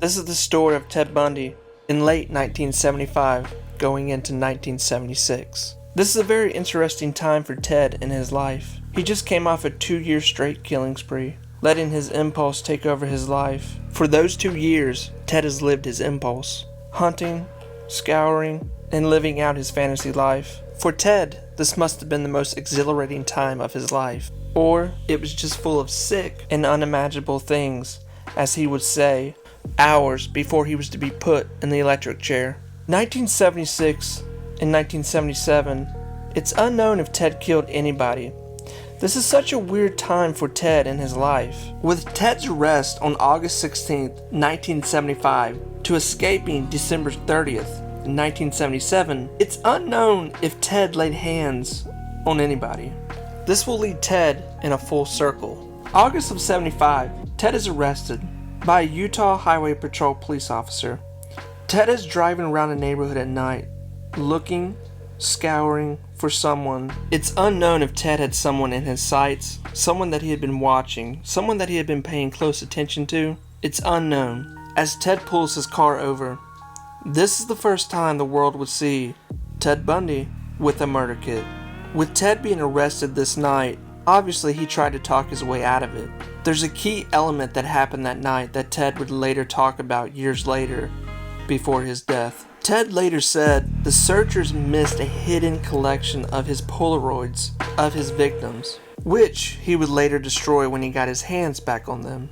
This is the story of Ted Bundy in late 1975 going into 1976. This is a very interesting time for Ted in his life. He just came off a 2-year straight killing spree, letting his impulse take over his life. For those 2 years, Ted has lived his impulse, hunting, scouring, and living out his fantasy life. For Ted, this must have been the most exhilarating time of his life. Or it was just full of sick and unimaginable things, as he would say, hours before he was to be put in the electric chair. 1976 and 1977, it's unknown if Ted killed anybody. This is such a weird time for Ted in his life. With Ted's arrest on August 16, 1975, to escaping December 30th, in 1977, it's unknown if Ted laid hands on anybody. This will lead Ted in a full circle. August of 75, Ted is arrested by a Utah Highway Patrol police officer. Ted is driving around a neighborhood at night, looking, scouring for someone. It's unknown if Ted had someone in his sights, someone that he had been watching, someone that he had been paying close attention to. It's unknown. As Ted pulls his car over, this is the first time the world would see Ted Bundy with a murder kit. With Ted being arrested this night, obviously he tried to talk his way out of it. There's a key element that happened that night that Ted would later talk about years later, before his death. Ted later said the searchers missed a hidden collection of his polaroids of his victims, which he would later destroy when he got his hands back on them.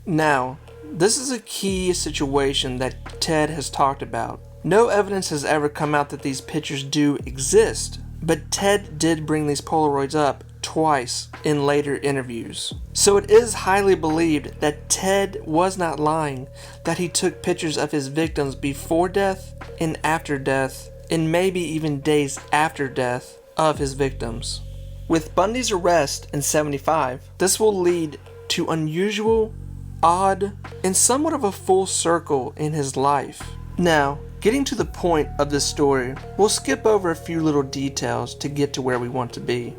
Now, this is a key situation that Ted has talked about. No evidence has ever come out that these pictures do exist, but Ted did bring these polaroids up twice in later interviews. So it is highly believed that Ted was not lying, that he took pictures of his victims before death and after death, and maybe even days after death of his victims. With Bundy's arrest in 75, this will lead to unusual, odd, and somewhat of a full circle in his life. Now, getting to the point of this story, we'll skip over a few little details to get to where we want to be.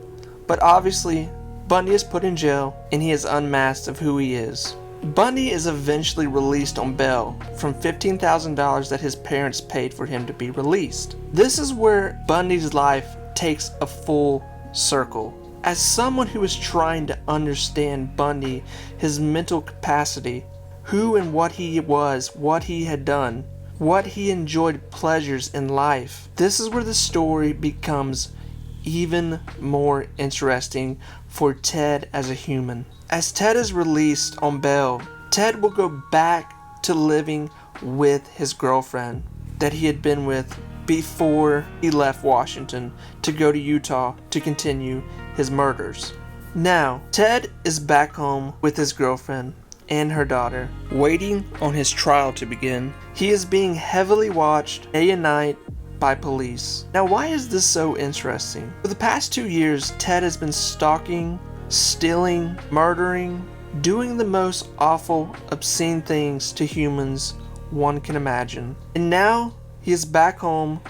But obviously, Bundy is put in jail and he is unmasked of who he is. Bundy is eventually released on bail from $15,000 that his parents paid for him to be released. This is where Bundy's life takes a full circle. As someone who is trying to understand Bundy, his mental capacity, who and what he was, what he had done, what he enjoyed pleasures in life, this is where the story becomes even more interesting for Ted as a human. As Ted is released on bail, Ted will go back to living with his girlfriend that he had been with before he left Washington to go to Utah to continue his murders. Now, Ted is back home with his girlfriend and her daughter, waiting on his trial to begin. He is being heavily watched day and night by police. Now, why is this so interesting? For the past 2 years, Ted has been stalking, stealing, murdering, doing the most awful, obscene things to humans one can imagine. And now, he is back home,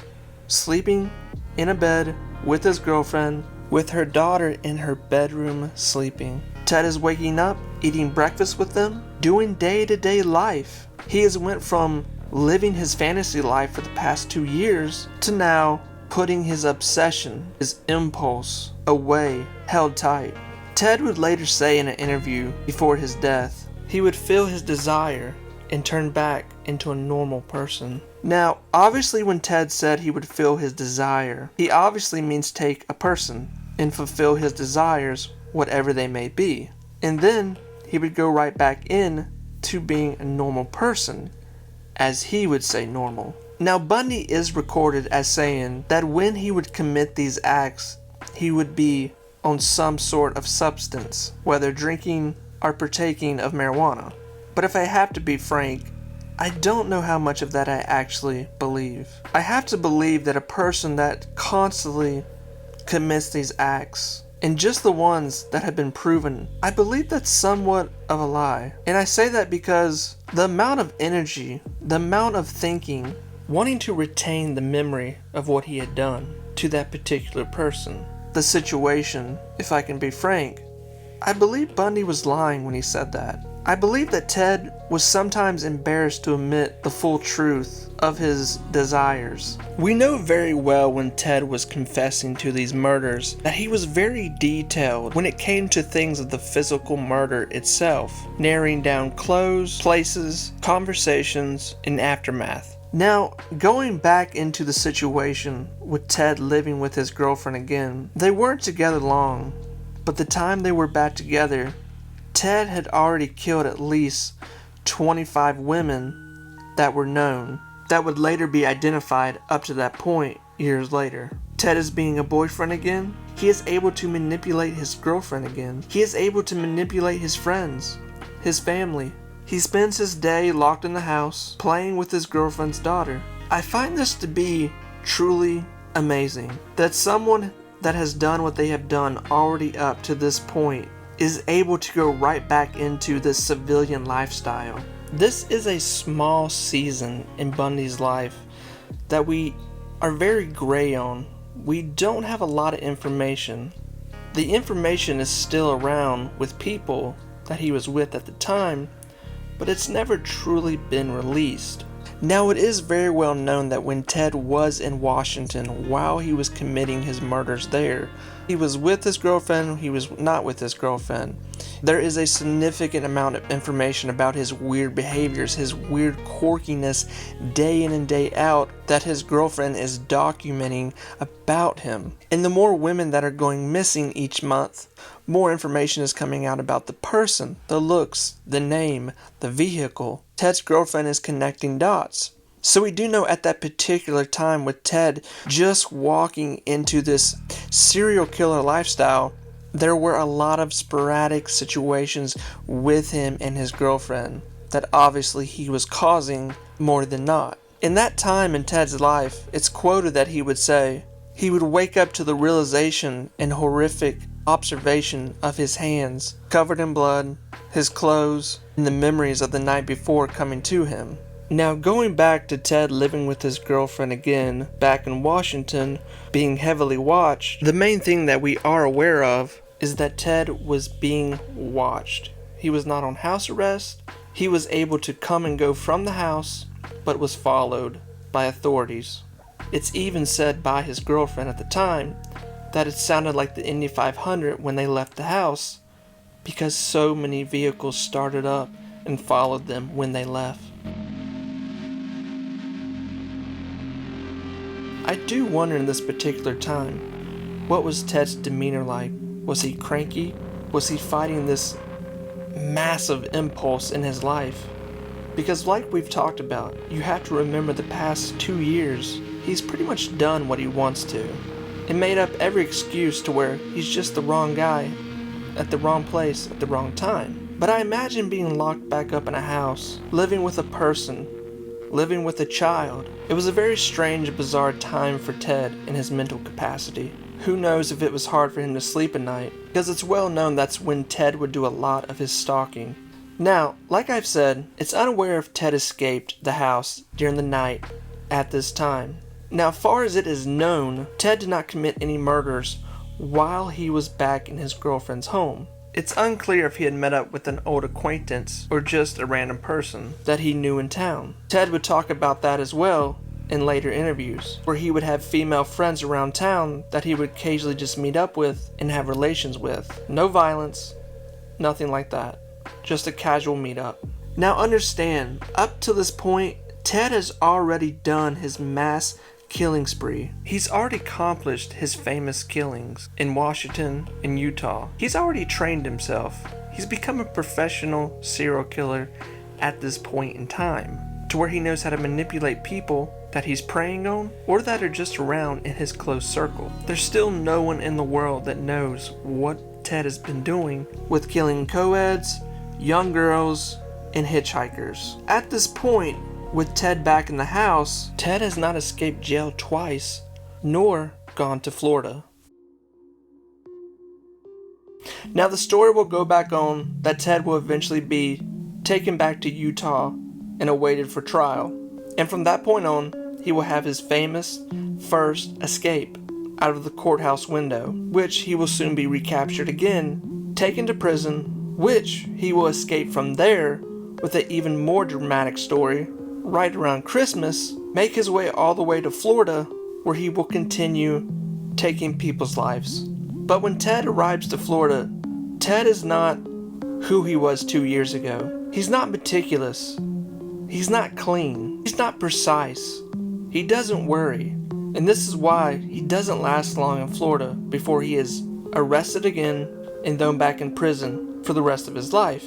sleeping in a bed with his girlfriend, with her daughter in her bedroom sleeping. Ted is waking up, eating breakfast with them, doing day-to-day life. He has went from living his fantasy life for the past 2 years to now putting his obsession, his impulse, away, held tight. Ted would later say in an interview before his death, he would feel his desire and turn back into a normal person. Now, obviously when Ted said he would feel his desire, he obviously means take a person and fulfill his desires, whatever they may be. And then he would go right back in to being a normal person, as he would say normal. Now, Bundy is recorded as saying that when he would commit these acts, he would be on some sort of substance, whether drinking or partaking of marijuana. But if I have to be frank, I don't know how much of that I actually believe. I have to believe that a person that constantly commits these acts, and just the ones that have been proven, I believe that's somewhat of a lie. And I say that because the amount of energy, the amount of thinking, wanting to retain the memory of what he had done to that particular person, the situation, if I can be frank, I believe Bundy was lying when he said that. I believe that Ted was sometimes embarrassed to admit the full truth of his desires. We know very well when Ted was confessing to these murders that he was very detailed when it came to things of the physical murder itself, narrowing down clothes, places, conversations, and aftermath. Now, going back into the situation with Ted living with his girlfriend again, they weren't together long, but the time they were back together, Ted had already killed at least 25 women that were known, that would later be identified up to that point years later. Ted is being a boyfriend again. He is able to manipulate his girlfriend again. He is able to manipulate his friends, his family. He spends his day locked in the house, playing with his girlfriend's daughter. I find this to be truly amazing, that someone that has done what they have done already up to this point is able to go right back into this civilian lifestyle. This is a small season in Bundy's life that we are very gray on. We don't have a lot of information. The information is still around with people that he was with at the time, but it's never truly been released. Now, it is very well known that when Ted was in Washington while he was committing his murders there, he was with his girlfriend, he was not with his girlfriend. There is a significant amount of information about his weird behaviors, his weird quirkiness day in and day out that his girlfriend is documenting about him. And the more women that are going missing each month, more information is coming out about the person, the looks, the name, the vehicle. Ted's girlfriend is connecting dots. So we do know at that particular time with Ted just walking into this serial killer lifestyle, there were a lot of sporadic situations with him and his girlfriend that obviously he was causing more than not. In that time in Ted's life, it's quoted that he would say, he would wake up to the realization and horrific observation of his hands covered in blood, his clothes, and the memories of the night before coming to him. Now, going back to Ted living with his girlfriend again, back in Washington, being heavily watched, the main thing that we are aware of is that Ted was being watched. He was not on house arrest. He was able to come and go from the house, but was followed by authorities. It's even said by his girlfriend at the time that it sounded like the Indy 500 when they left the house, because so many vehicles started up and followed them when they left. I do wonder in this particular time, what was Ted's demeanor like? Was he cranky? Was he fighting this massive impulse in his life? Because like we've talked about, you have to remember the past 2 years, he's pretty much done what he wants to, and made up every excuse to where he's just the wrong guy, at the wrong place, at the wrong time. But I imagine being locked back up in a house, living with a person, living with a child. It was a very strange, bizarre time for Ted in his mental capacity. Who knows if it was hard for him to sleep at night, because it's well known that's when Ted would do a lot of his stalking. Now, like I've said, it's unaware if Ted escaped the house during the night at this time. Now, as far as it is known, Ted did not commit any murders while he was back in his girlfriend's home. It's unclear if he had met up with an old acquaintance or just a random person that he knew in town. Ted would talk about that as well in later interviews, where he would have female friends around town that he would occasionally just meet up with and have relations with. No violence, nothing like that. Just a casual meetup. Now understand, up to this point, Ted has already done his mass killing spree. He's already accomplished his famous killings in Washington and Utah. He's already trained himself. He's become a professional serial killer at this point in time, to where he knows how to manipulate people that he's preying on or that are just around in his close circle. There's still no one in the world that knows what Ted has been doing with killing co-eds, young girls, and hitchhikers. At this point, with Ted back in the house, Ted has not escaped jail twice, nor gone to Florida. Now the story will go back on that Ted will eventually be taken back to Utah and awaited for trial. And from that point on, he will have his famous first escape out of the courthouse window, which he will soon be recaptured again, taken to prison, which he will escape from there with an even more dramatic story right around Christmas, make his way all the way to Florida, where he will continue taking people's lives. But when Ted arrives to Florida, Ted is not who he was 2 years ago. He's not meticulous. He's not clean. He's not precise. He doesn't worry. And this is why he doesn't last long in Florida before he is arrested again and thrown back in prison for the rest of his life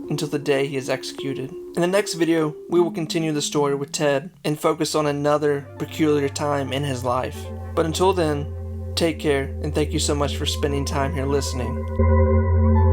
until the day he is executed. In the next video, we will continue the story with Ted and focus on another peculiar time in his life. But until then, take care and thank you so much for spending time here listening.